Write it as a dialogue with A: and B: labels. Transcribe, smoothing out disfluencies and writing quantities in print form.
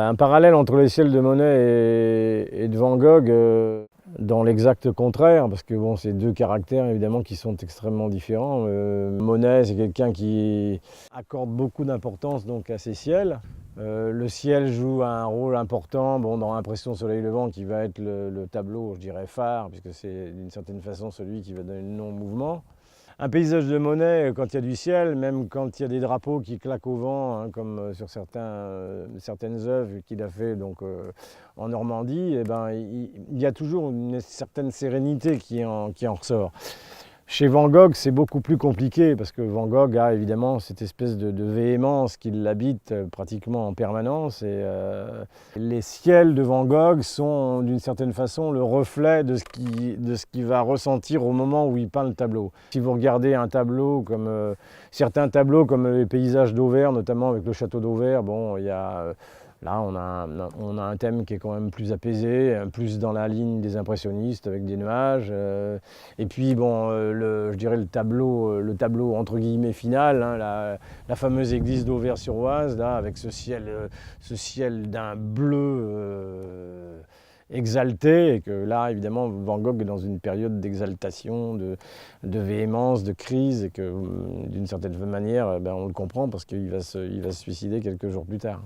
A: Un parallèle entre les ciels de Monet et de Van Gogh, dans l'exact contraire, parce que bon, c'est deux caractères évidemment qui sont extrêmement différents. Monet, c'est quelqu'un qui accorde beaucoup d'importance donc à ses ciels. Le ciel joue un rôle important dans Impression Soleil Levant, qui va être le tableau, je dirais, phare, puisque c'est d'une certaine façon celui qui va donner le nom au mouvement. Un paysage de Monet, quand il y a du ciel, même quand il y a des drapeaux qui claquent au vent, hein, comme sur certaines œuvres qu'il a fait en Normandie, il y a toujours une certaine sérénité qui en ressort. Chez Van Gogh, c'est beaucoup plus compliqué parce que Van Gogh a évidemment cette espèce de véhémence qui l'habite pratiquement en permanence. Les ciels de Van Gogh sont d'une certaine façon le reflet de ce qu'il va ressentir au moment où il peint le tableau. Si vous regardez un tableau comme certains tableaux comme les paysages d'Auvers, notamment avec le château d'Auvers, il y a là, on a un thème qui est quand même plus apaisé, plus dans la ligne des impressionnistes avec des nuages. Et puis, je dirais le tableau entre guillemets final, hein, la fameuse église d'Auvers-sur-Oise, là, avec ce ciel d'un bleu exalté, et que là, évidemment, Van Gogh est dans une période d'exaltation, de véhémence, de crise, et que d'une certaine manière, on le comprend parce qu'il va se suicider quelques jours plus tard.